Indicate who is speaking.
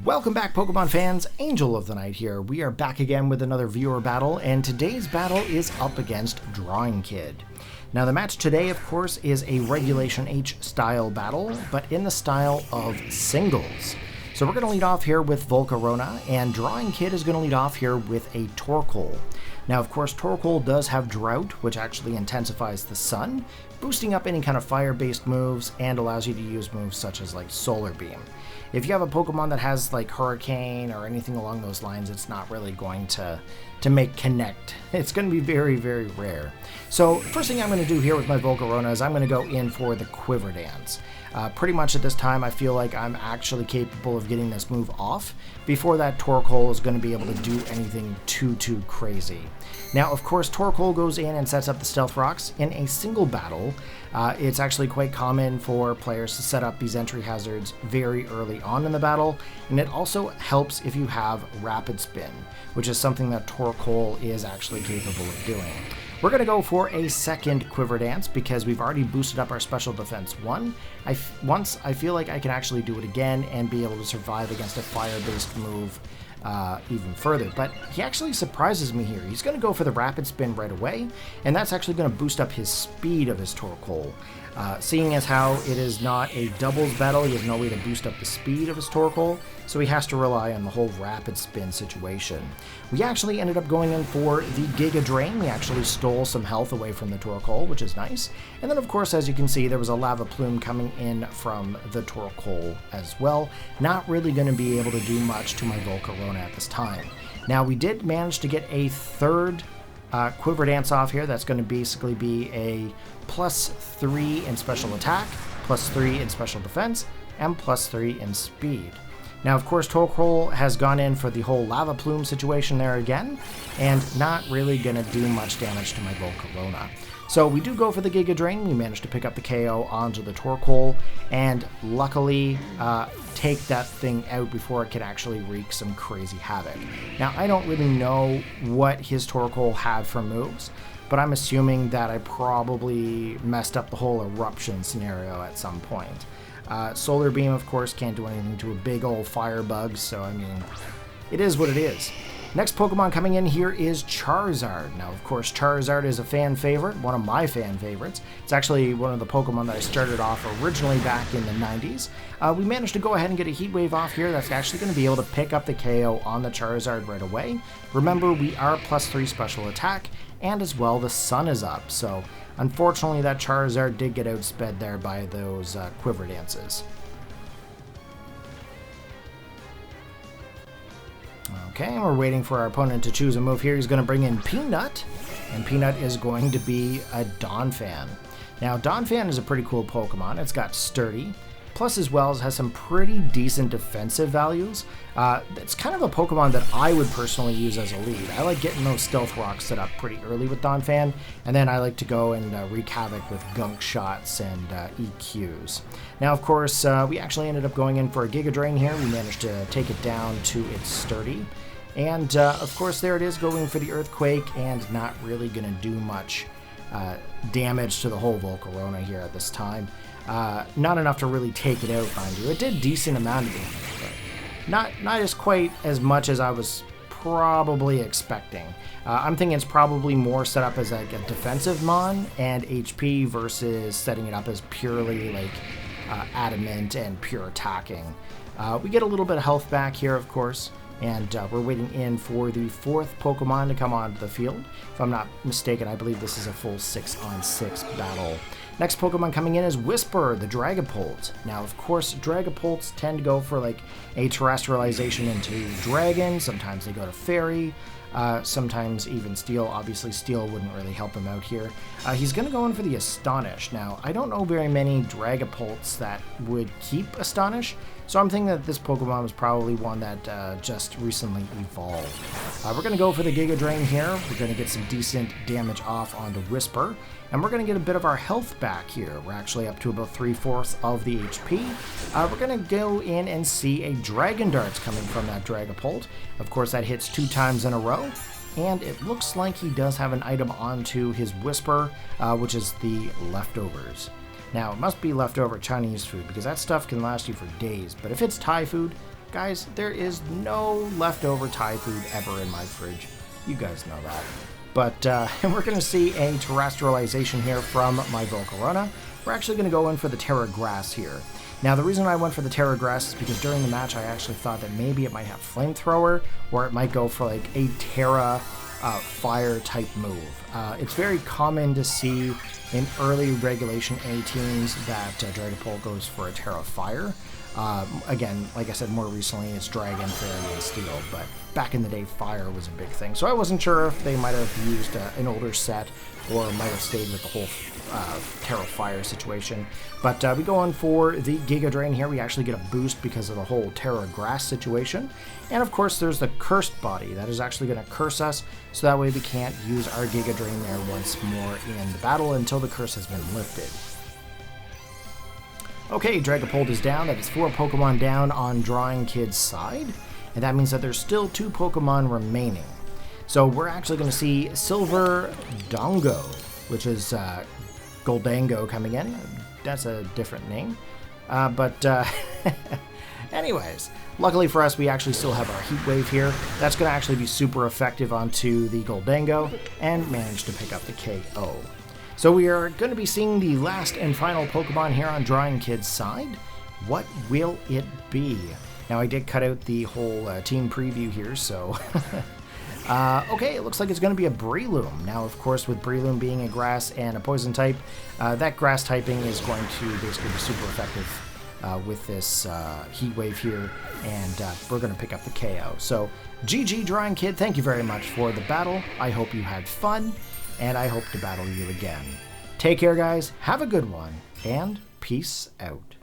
Speaker 1: Welcome back, Pokemon fans. Angel of the Night here. We are back again with another viewer battle, and today's battle is up against Drawing Kid. Now, the match today, of course, is a Regulation H style battle, but in the style of singles. So we're going to lead off here with Volcarona, and Drawing Kid is going to lead off here with a Torkoal. Now, of course, Torkoal does have Drought, which actually intensifies the sun, boosting up any kind of fire-based moves, and allows you to use moves such as like Solar Beam. If you have a Pokemon that has like Hurricane or anything along those lines, it's not really going to make connect. It's going to be very, very rare. So first thing I'm going to do here with my Volcarona is I'm going to go in for the Quiver Dance. Pretty much at this time I feel like I'm actually capable of getting this move off before that Torkoal is going to be able to do anything too crazy. Now, of course, Torkoal goes in and sets up the Stealth Rocks in a single battle. It's actually quite common for players to set up these entry hazards very early on in the battle, and it also helps if you have Rapid Spin, which is something that Torkoal is actually capable of doing. We're going to go for a second Quiver Dance because we've already boosted up our Special Defense 1. Once I feel like I can actually do it again and be able to survive against a fire-based move even further. But he actually surprises me here. He's going to go for the Rapid Spin right away, and that's actually going to boost up his speed of his Torkoal. Seeing as how it is not a doubles battle, he has no way to boost up the speed of his Torkoal, so he has to rely on the whole Rapid Spin situation. We actually ended up going in for the Giga Drain. We actually stole some health away from the Torkoal, which is nice. And then, of course, as you can see, there was a Lava Plume coming in from the Torkoal as well. Not really going to be able to do much to my Volcarona at this time. Now, we did manage to get a third Quiver Dance off here. That's going to basically be a +3 in special attack, +3 in special defense, and +3 in speed. Now, of course, Torkoal has gone in for the whole Lava Plume situation there again, and not really going to do much damage to my Volcarona. So we do go for the Giga Drain. We managed to pick up the KO onto the Torkoal, and luckily take that thing out before it could actually wreak some crazy havoc. Now, I don't really know what his Torkoal had for moves, but I'm assuming that I probably messed up the whole eruption scenario at some point. Solar Beam, of course, can't do anything to a big old firebug, so I mean, it is what it is. Next Pokemon coming in here is Charizard. Now, of course, Charizard is a fan favorite, one of my fan favorites. It's actually one of the Pokemon that I started off originally back in the 90s. We managed to go ahead and get a Heat Wave off here. That's actually going to be able to pick up the KO on the Charizard right away. Remember, we are +3 special attack, and as well, the sun is up. So, unfortunately, that Charizard did get outsped there by those Quiver Dances. Okay, and we're waiting for our opponent to choose a move here. He's going to bring in Peanut, and Peanut is going to be a Donphan. Now, Donphan is a pretty cool Pokemon. It's got Sturdy, plus as well as has some pretty decent defensive values. It's kind of a Pokemon that I would personally use as a lead. I like getting those Stealth Rocks set up pretty early with Donphan, and then I like to go and wreak havoc with Gunk Shots and EQs. Now, of course, we actually ended up going in for a Giga Drain here. We managed to take it down to its Sturdy. And, of course, there it is going for the Earthquake, and not really going to do much damage to the whole Volcarona here at this time. Not enough to really take it out, mind you. It did decent amount of damage, but not as quite as much as I was probably expecting. I'm thinking it's probably more set up as like a defensive mon and HP versus setting it up as purely like adamant and pure attacking. We get a little bit of health back here, of course. And we're waiting in for the fourth Pokemon to come onto the field. If I'm not mistaken, I believe this is a full 6-on-6 battle. Next Pokemon coming in is Whisper, the Dragapult. Now, of course, Dragapults tend to go for like a terrestrialization into Dragon. Sometimes they go to Fairy. Sometimes even Steel. Obviously, Steel wouldn't really help him out here. He's going to go in for the Astonish. Now, I don't know very many Dragapults that would keep Astonish, so I'm thinking that this Pokemon was probably one that just recently evolved. We're going to go for the Giga Drain here. We're going to get some decent damage off onto Whisper, and we're going to get a bit of our health back here. We're actually up to about 3/4 of the HP. We're going to go in and see a Dragon Darts coming from that Dragapult. Of course, that hits 2 times in a row. And it looks like he does have an item onto his Whisper, which is the Leftovers. Now, it must be leftover Chinese food, because that stuff can last you for days, but if it's Thai food, Guys, there is no leftover Thai food ever in my fridge. You guys know that. But we're going to see a terrestrialization here from my Volcarona. We're actually going to go in for the Terra Grass here. Now, the reason I went for the Terra Grass is because during the match I actually thought that maybe it might have Flamethrower, or it might go for like a Terra Fire type move. It's very common to see in early Regulation A teams that Dragapult goes for a Terra Fire. Again, like I said, more recently it's Dragon, Fairy, and Steel, but back in the day, Fire was a big thing. So I wasn't sure if they might have used an older set or might have stayed with the whole Terra Fire situation. But we go on for the Giga Drain here. We actually get a boost because of the whole Terra Grass situation. And of course, there's the Cursed Body. That is actually going to curse us, so that way we can't use our Giga Drain there once more in the battle until the curse has been lifted. Okay, Dragapult is down. That is 4 Pokemon down on Drawing Kid's side. And that means that there's still 2 Pokemon remaining. So we're actually going to see Silver Dongo, which is Goldango coming in. That's a different name. Anyways, luckily for us, we actually still have our Heat Wave here. That's going to actually be super effective onto the Goldango and manage to pick up the KO. So we are going to be seeing the last and final Pokemon here on Drawing Kid's side. What will it be? Now, I did cut out the whole team preview here, so... okay, it looks like it's going to be a Breloom. Now, of course, with Breloom being a grass and a poison type, that grass typing is going to basically be super effective with this Heat Wave here, and we're going to pick up the KO. So, GG Drawing Kid, thank you very much for the battle. I hope you had fun, and I hope to battle you again. Take care, guys, have a good one, and peace out.